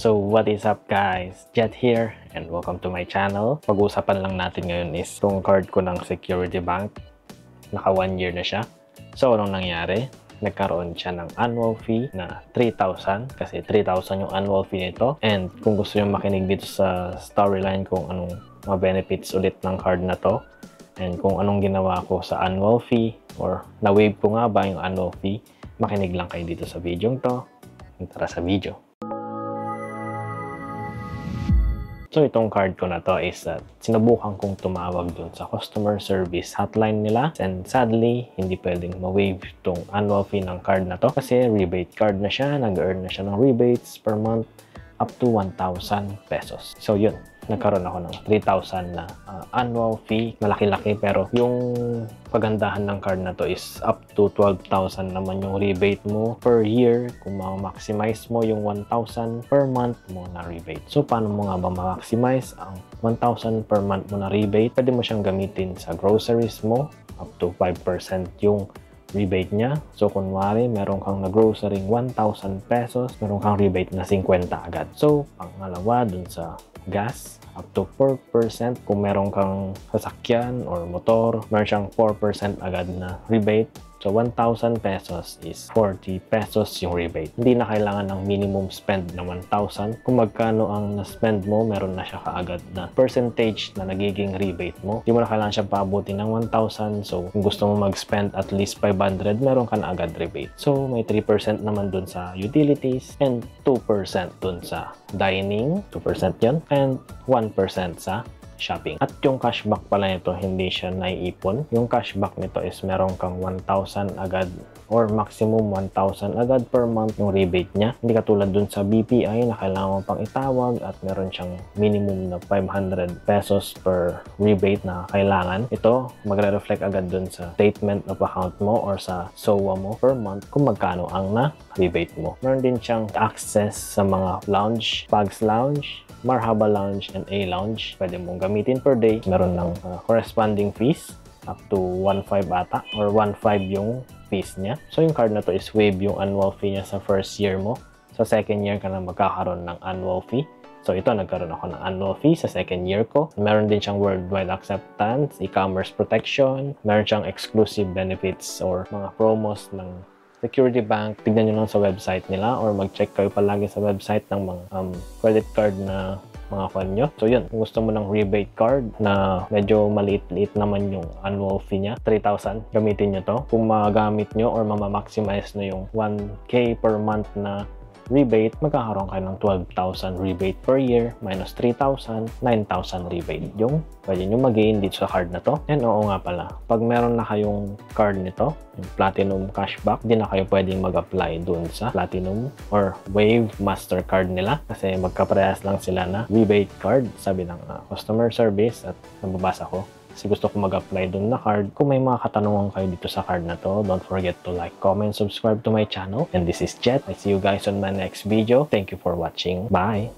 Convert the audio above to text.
So what is up guys? Jet here and welcome to my channel. Pag-uusapan lang natin ngayon is itong card ko ng Security Bank. Naka 1 year na siya. So anong nangyari? Nagkaroon siya ng annual fee na 3,000 kasi 3,000 yung annual fee nito. And kung gusto nyo makinig dito sa storyline kung anong mga benefits ulit ng card na to and kung anong ginawa ko sa annual fee or na-waive ko nga ba yung annual fee, makinig lang kayo dito sa video to. Tara sa video. So itong card ko na to is sinubukan kong tumawag dun sa customer service hotline nila and sadly hindi pwedeng ma-waive itong annual fee ng card na to kasi rebate card na siya, nag-earn na siya ng rebates per month up to 1,000 pesos. So yun, nagkaroon ako ng 3,000 na annual fee, malaki-laki pero yung pagandahan ng card na to is up to 12,000 naman yung rebate mo per year kung ma-maximize mo yung 1,000 per month mo na rebate. So paano mo nga ba ma-maximize ang 1,000 per month mo na rebate? Pwede mo siyang gamitin sa groceries mo, up to 5% yung rebate niya. So kunwari meron kang na-grocery 1,000 pesos, meron kang rebate na 50 agad. So pangalawa dun sa gas, up to 4%. Kung meron kang sasakyan or motor, meron siyang 4% agad na rebate. So 1,000 pesos is 40 pesos yung rebate. Hindi na kailangan ng minimum spend na 1,000. Kung magkano ang na-spend mo, meron na siya kaagad na percentage na nagiging rebate mo. Hindi mo na kailangan siya paabutin ng 1,000. So kung gusto mo mag-spend at least 500, meron ka na agad rebate. So may 3% naman dun sa utilities and 2% dun sa dining. 2% yun. And 1% sa shopping. At yung cashback pala nito, hindi siya naiipon. Yung cashback nito is meron kang 1,000 agad or maximum 1,000 agad per month yung rebate niya. Hindi katulad dun sa BPI na kailangan mo pang itawag at meron siyang minimum na 500 pesos per rebate na kailangan. Ito, magre-reflect agad dun sa statement of account mo or sa SOA mo per month kung magkano ang na-rebate mo. Meron din siyang access sa mga lounge, Pugs Lounge, Marhaba Lounge, and A Lounge. Pwede mong gamitin per day. Meron ng corresponding fees up to 1,500 ata or 1,500 yung fees niya. So yung card na to is waive yung annual fee niya sa first year mo. Sa second year ka na magkakaroon ng annual fee. So ito, nagkaroon ako ng annual fee sa second year ko. Meron din siyang worldwide acceptance, e-commerce protection, meron siyang exclusive benefits or mga promos ng Security Bank. Tignan nyo lang sa website nila or mag-check kayo palagi sa website ng mga credit card na mga fan nyo. So yun, kung gusto mo ng rebate card na medyo maliit-liit naman yung annual fee niya, 3,000, gamitin nyo to. Kung magamit nyo or mamaximize nyo yung 1K per month na rebate, magkakaroon kayo ng 12,000 rebate per year minus 3,000, 9,000 rebate yung pwede nyo mag-gain dito sa card na to. And oo nga pala, pag meron na kayong card nito, yung Platinum Cashback, di na kayo pwedeng mag-apply dun sa Platinum or Wave Mastercard nila kasi magkaparehas lang sila na rebate card, sabi ng customer service at nababasa ko. Kasi gusto ko mag-apply dun na card. Kung may mga katanungan kayo dito sa card na to, don't forget to like, comment, subscribe to my channel. And this is Jet. I see you guys on my next video. Thank you for watching. Bye!